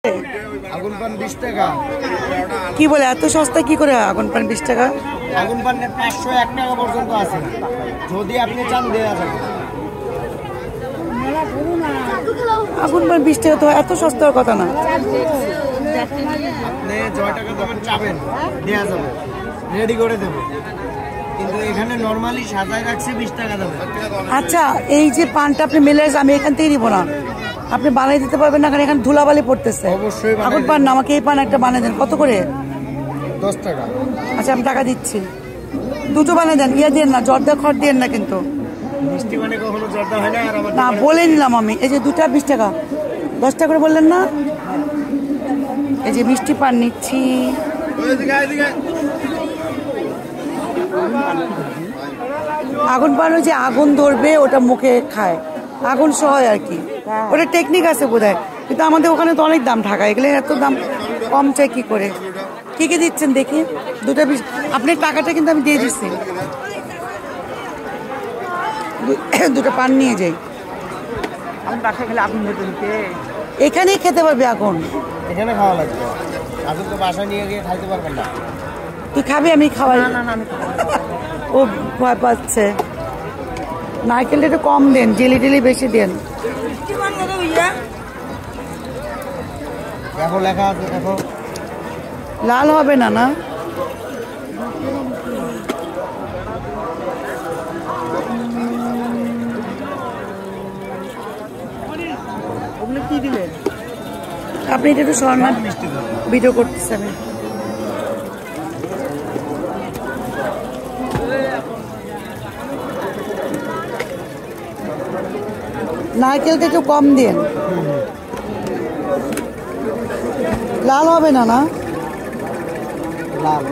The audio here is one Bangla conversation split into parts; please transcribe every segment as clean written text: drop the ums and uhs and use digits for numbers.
আগুন পান 20 টাকা। কি বলে এত সস্তা কি করে আগুন পান 20 টাকা? আগুন পান 501 টাকা পর্যন্ত আছে, যদি আপনি চান দেওয়া যাবে। আগুন পান 20 টাকা তো এত সস্তার কথা না। আপনি জয় টাকা যখন চাবেন দেওয়া যাবে, রেডি করে দেবো, কিন্তু এখানে নর্মালি সাজায় রাখছে 20 টাকা দেবে। আচ্ছা, এই যে পানটা আপনি মেলে আমি এখান থেকে নিব না, আপনি বানিয়ে দিতে পারবেন না? কারণ এখানে ধুলাবালি পড়তেছে। অবশ্যই আগুন পান না, আমাকে এই পান একটা বানিয়ে দেন। কত করে? 10 টাকা। আচ্ছা, আমি টাকা দিচ্ছি, দুটো বানিয়ে দেন। ইয়ে দেন না, জর্দা খড় দেন না কিন্তু। মিষ্টি মানে কখনো জর্দা হয় না। আর আমার না বলে নিলাম আমি। এই যে দুটা 20 টাকা, 10 টাকা করে বললেন না? এই যে মিষ্টি পান নিচ্ছি। আগুন পান ওই যে আগুন ধরবে ওটা মুখে খায়, আগুন সহ আর কি, ওটা টেকনিক আছে বোধহয়। কিন্তু আমাদের ওখানে তো অনেক দাম, ঢাকা এগুলো এত দাম কম চাই কি করে? কি কি দিচ্ছেন দেখি? দুটা 20। আপনার টাকাটা কিন্তু আমি দিয়ে দিচ্ছি। দুটো পান নিয়ে যাই। এখানেই খেতে পারবি আগুন? এখানে খাওয়া লাগবে, আগুন তো বাসায় নিয়ে গিয়ে খাইতে পারবেন না। তুই খাবি? আমি খাওয়াই। ও ভয় পাচ্ছে। নারকেলটা একটু কম দেন, জেলি টেলি বেশি দেন। দেখো লেখা আছে, দেখো। লাল হবে না না? কি দিলেন আপনি? এটা একটু স্বর্ণা ভিডিও করতেছে আমি। নারকেলটা একটু কম দিন, লাল হবে না না? লাল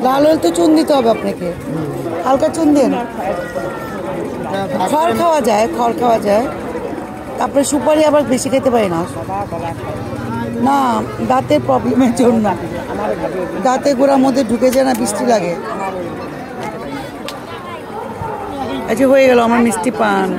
লাল হলে তো চুন দিতে হবে আপনাকে, হালকা চুন দিন। খড় খাওয়া যায়, খড় খাওয়া যায়। তারপরে সুপারি আবার বেশি খেতে পারি না, না দাঁতের প্রবলেমের জন্য। দাঁতে গোড়ার মধ্যে ঢুকে যায় না, বৃষ্টি লাগে। আচ্ছা, হয়ে গেল আমার মিষ্টি পান।